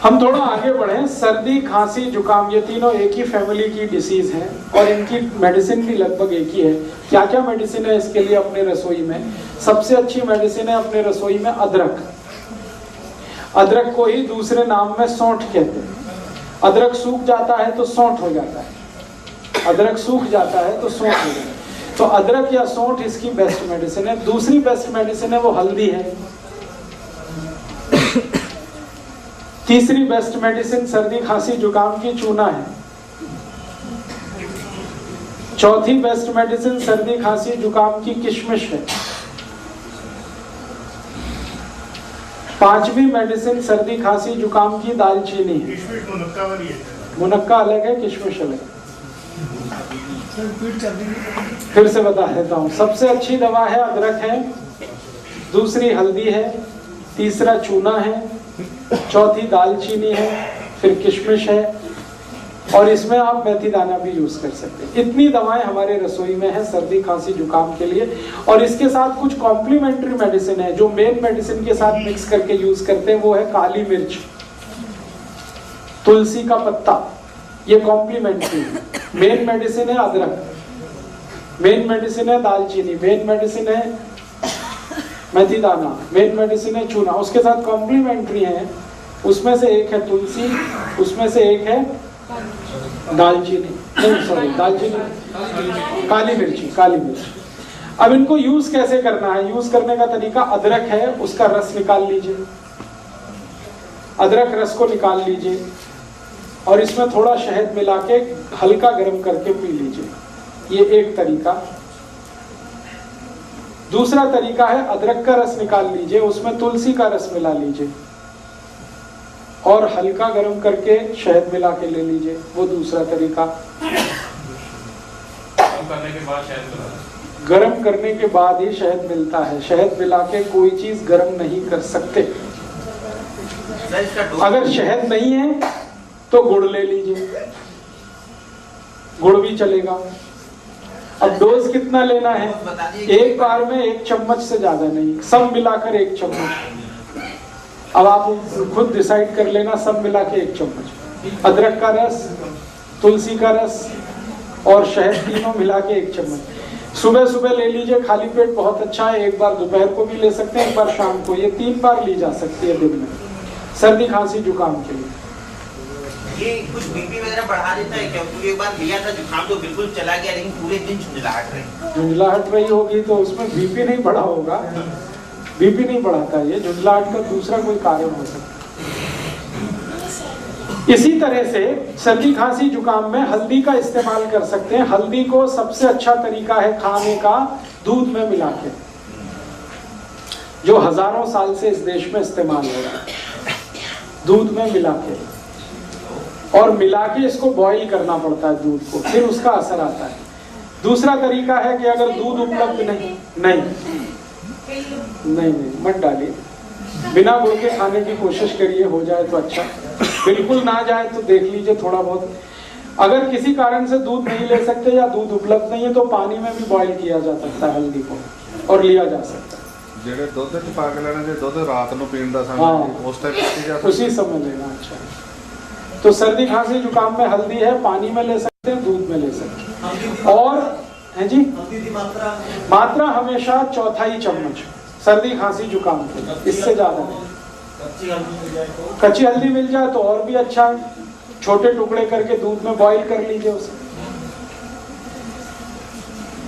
हम थोड़ा आगे बढ़े। सर्दी, खांसी, जुकाम, ये तीनों एक ही फैमिली की डिसीज हैं और इनकी मेडिसिन भी लगभग एक ही है। क्या क्या मेडिसिन है इसके लिए अपने रसोई में? सबसे अच्छी मेडिसिन है अपने रसोई में अदरक। अदरक को ही दूसरे नाम में सौंठ कहते हैं। अदरक सूख जाता है तो सौंठ हो जाता है, अदरक सूख जाता है तो सौंठ हो जाता है। तो अदरक या सौंठ इसकी बेस्ट मेडिसिन है। दूसरी बेस्ट मेडिसिन है वो हल्दी है। तीसरी बेस्ट मेडिसिन सर्दी, खांसी, जुकाम की चूना है। चौथी बेस्ट मेडिसिन सर्दी, खांसी, जुकाम की किशमिश है। पांचवी मेडिसिन सर्दी, खांसी, जुकाम की दालचीनी है। मुनक्का अलग है, किशमिश अलग है। फिर से बता देता हूँ। सबसे अच्छी दवा है अदरक है, दूसरी हल्दी है, तीसरा चूना है, चौथी दालचीनी है, फिर किशमिश है और इसमें आप मेथी दाना भी यूज कर सकते हैं। इतनी दवाएं हमारे रसोई में है सर्दी, खांसी, जुकाम के लिए। और इसके साथ कुछ कॉम्प्लीमेंट्री मेडिसिन है जो मेन मेडिसिन के साथ मिक्स करके यूज करते हैं। वो है काली मिर्च, तुलसी का पत्ता, ये कॉम्प्लीमेंट्री है। मेन मेडिसिन है अदरक, मेन मेडिसिन है दालचीनी, मेन मेडिसिन है मेथी दाना, मेन मेडिसिन है चूना। उसके साथ कॉम्प्लीमेंट्री है, उसमें से एक है तुलसी, उसमें से एक है दालचीनी, नहीं सॉरी दालचीनी, काली मिर्ची, काली मिर्च। अब इनको यूज कैसे करना है? यूज करने का तरीका, अदरक है उसका रस निकाल लीजिए, अदरक रस को निकाल लीजिए और इसमें थोड़ा शहद मिला के हल्का गर्म करके पी लीजिए। ये एक तरीका। दूसरा तरीका है अदरक का रस निकाल लीजिए, उसमें तुलसी का रस मिला लीजिए और हल्का गर्म करके शहद मिला के ले लीजिए। वो दूसरा तरीका। गर्म करने के बाद ही शहद मिलता है, शहद मिला के कोई चीज गर्म नहीं कर सकते। अगर शहद नहीं है तो गुड़ ले लीजिए, गुड़ भी चलेगा। अब डोज कितना लेना है? एक बार में 1 चम्मच से ज्यादा नहीं, सब मिलाकर 1 चम्मच। अब आप खुद डिसाइड कर लेना, सब मिला के 1 चम्मच। अदरक का रस, तुलसी का रस और शहद तीनों मिला के 1 चम्मच। सुबह सुबह ले लीजिए, खाली पेट बहुत अच्छा है। एक बार दोपहर को भी ले सकते हैं, एक बार शाम को। ये 3 बार ली जा सकती है दिन में, सर्दी, खांसी, जुकाम के लिए। ये कुछ बीपी वगैरह बढ़ा देता है क्या? क्योंकि एक बार लिया था जुकाम तो बिल्कुल चला गया, लेकिन पूरे दिन झुंझलाहट रही। झुंझलाहट रही होगी तो उसमें बीपी नहीं बढ़ा होगा। बीपी नहीं बढ़ाता, ये झुंझलाहट का दूसरा कोई कारण हो सकता है। इसी तरह से सर्दी, खांसी, जुकाम में हल्दी का इस्तेमाल कर सकते हैं। हल्दी को सबसे अच्छा तरीका है खाने का दूध में मिला के, जो हजारों साल से इस देश में इस्तेमाल हो रहा है। दूध में मिला के और मिला के इसको बॉईल करना पड़ता है दूध को, फिर उसका असर आता है। दूसरा तरीका है कि अगर दूध उपलब्ध नहीं मत डालिए, बिना गुड़ के खाने की कोशिश करिए, हो जाए तो अच्छा, बिल्कुल ना जाए तो देख लीजिए थोड़ा बहुत। अगर किसी कारण से दूध नहीं ले सकते या दूध उपलब्ध नहीं है तो पानी में भी बॉईल किया जा सकता है हल्दी को और लिया जा सकता है। ਜਿਹੜੇ ਦੁੱਧ ਚ ਪਾ ਕੇ ਲੈਣਾ, ਜੇ ਦੁੱਧ ਰਾਤ ਨੂੰ ਪੀਣ ਦਾ समय उस टाइप पी जा सकता, उसी समय लेना। अच्छा, तो सर्दी, खांसी, जुकाम में हल्दी है, पानी में ले सकते हैं, दूध में ले सकते हैं। और है जी, मात्रा हमेशा 1/4 चम्मच सर्दी, खांसी, जुकाम के, इससे ज्यादा नहीं। कच्ची हल्दी मिल जाए तो और भी अच्छा है। छोटे टुकड़े करके दूध में बॉईल कर लीजिए उसे।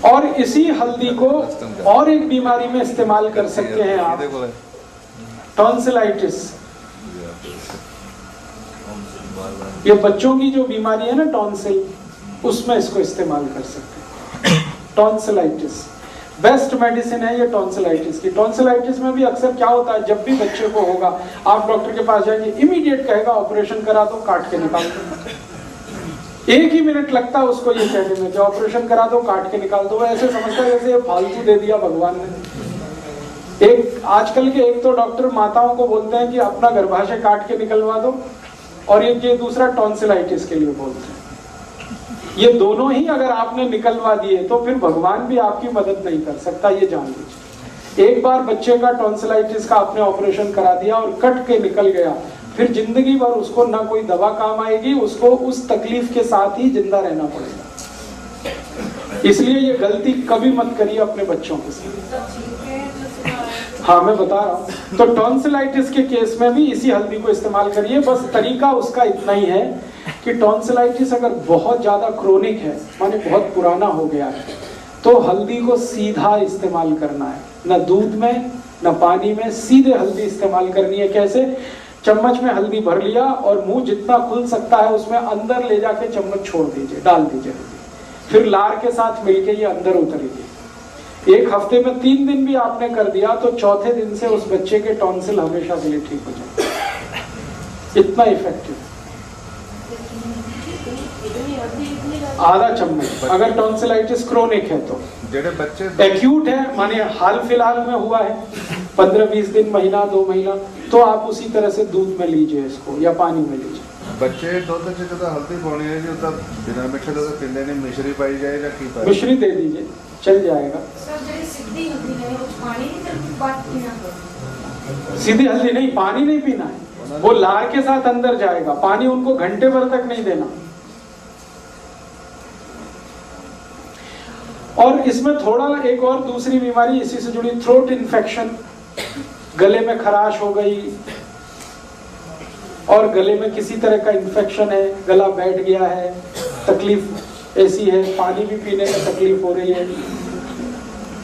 और इसी हल्दी को और एक बीमारी में इस्तेमाल कर सकते हैं आप, टॉन्सिलाइटिस। ये बच्चों की जो बीमारी है ना टॉन्सिल, उसमें इसको इस्तेमाल कर सकते हैं। टॉन्सिलाइटिस बेस्ट मेडिसिन है ये टॉन्सिलाइटिस की। टॉन्सिलाइटिस में भी अक्सर क्या होता है, जब भी बच्चे को होगा आप डॉक्टर के पास जाएंगे, इमीडिएट कहेगा ऑपरेशन करा दो, काट के निकाल दो। 1 ही मिनट लगता है उसको ये कहने में कि ऑपरेशन करा दो, काट के निकाल दो। ऐसे समझता है जैसे ये फालतू दे दिया भगवान ने। एक आजकल के एक तो डॉक्टर माताओं को बोलते हैं कि अपना गर्भाशय काट के निकलवा दो, और ये दूसरा टॉन्सिलाइटिस के लिए बोलते हैं। ये दोनों ही अगर आपने निकलवा दिए तो फिर भगवान भी आपकी मदद नहीं कर सकता, ये जान लीजिए। एक बार बच्चे का टॉन्सिलाइटिस का आपने ऑपरेशन करा दिया और कट के निकल गया, फिर जिंदगी भर उसको ना कोई दवा काम आएगी, उसको उस तकलीफ के साथ ही जिंदा रहना पड़ेगा। इसलिए ये गलती कभी मत करिए अपने बच्चों के साथ। हाँ मैं बता रहा हूँ। तो टॉन्सिलाइटिस के केस में भी इसी हल्दी को इस्तेमाल करिए। बस तरीका उसका इतना ही है कि टॉन्सिलाइटिस अगर बहुत ज्यादा क्रोनिक है, माने बहुत पुराना हो गया है, तो हल्दी को सीधा इस्तेमाल करना है, न दूध में न पानी में, सीधे हल्दी इस्तेमाल करनी है। कैसे? चम्मच में हल्दी भर लिया और मुंह जितना खुल सकता है उसमें अंदर ले जाके चम्मच छोड़ दीजिए, डाल दीजिए हल्दी, फिर लार के साथ मिलके ये अंदर उतरेगी। एक हफ्ते में 3 दिन भी आपने कर दिया तो चौथे दिन से उस बच्चे के टॉन्सिल हमेशा के लिए ठीक हो जाए। इतना इफेक्टिव। आधा चम्मच अगर टॉन्सिलाइटिस क्रोनिक है तो। जेडे बच्चे एक्यूट है, माने हाल फिलहाल में हुआ है 15-20 दिन, महीना 2 महीना, तो आप उसी तरह से दूध में लीजिए इसको या पानी में लीजिए। बच्चे दुध च जो हल्दी पानी है जी, तो बिना मिठे दुध पींदे नहीं, मिश्री पाई जाए या की पाए? मिश्री दे दीजिए, चल जाएगा। सीधी हल्दी नहीं, पानी नहीं पीना है, वो लार के साथ अंदर जाएगा। पानी उनको घंटे भर तक नहीं देना। और इसमें थोड़ा एक और दूसरी बीमारी इसी से जुड़ी, थ्रोट इन्फेक्शन, गले में खराश हो गई और गले में किसी तरह का इन्फेक्शन है, गला बैठ गया है, तकलीफ ऐसी है, पानी भी पीने में तकलीफ हो रही है,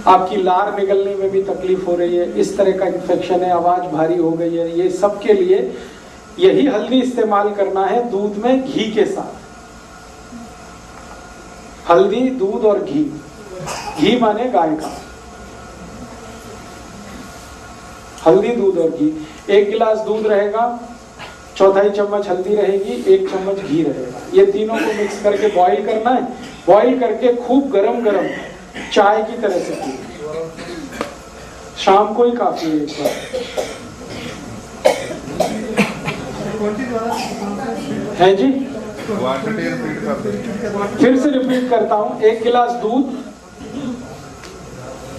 आपकी लार निकलने में भी तकलीफ हो रही है, इस तरह का इन्फेक्शन है, आवाज भारी हो गई है, ये सब के लिए यही हल्दी इस्तेमाल करना है दूध में घी के साथ। हल्दी, दूध और घी। घी माने गाय का। हल्दी, दूध और घी। 1 गिलास दूध रहेगा, 1/4 चम्मच हल्दी रहेगी, 1 चम्मच घी रहेगा। ये तीनों को मिक्स करके बॉईल करना है। बॉईल करके खूब गरम गरम चाय की तरह से पीना। शाम को ही काफी है एक बार। है जी, फिर से रिपीट करता हूं। 1 गिलास दूध,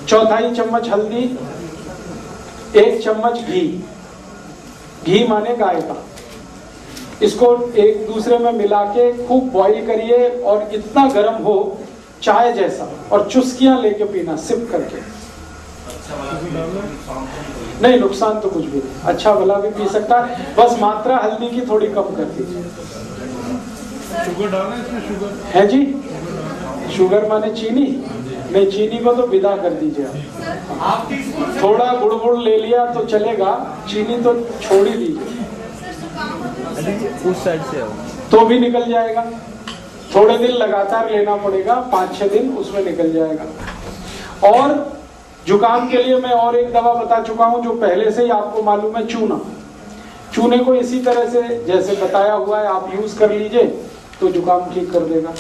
1/4 चम्मच हल्दी, 1 चम्मच घी। घी माने गाय का। इसको एक दूसरे में मिला के खूब बॉईल करिए और इतना गर्म हो चाय जैसा, और चुस्कियां लेके पीना, सिप करके। नहीं, नुकसान तो कुछ भी नहीं, अच्छा भला भी पी सकता है, बस मात्रा हल्दी की थोड़ी कम कर दीजिए। शुगर डालना है इसमें? शुगर है जी, शुगर माने चीनी नहीं, चीनी को तो विदा कर दीजिए आप। थोड़ा गुड़ ले लिया तो चलेगा, चीनी तो छोड़ ही दीजिए। उस साइड से तो भी निकल जाएगा। थोड़े दिन लगातार लेना पड़ेगा, 5-6 दिन उसमें निकल जाएगा। और जुकाम के लिए मैं और एक दवा बता चुका हूं जो पहले से ही आपको मालूम है, चूना। चूने को इसी तरह से जैसे बताया हुआ है आप यूज कर लीजिए तो जुकाम ठीक कर देगा।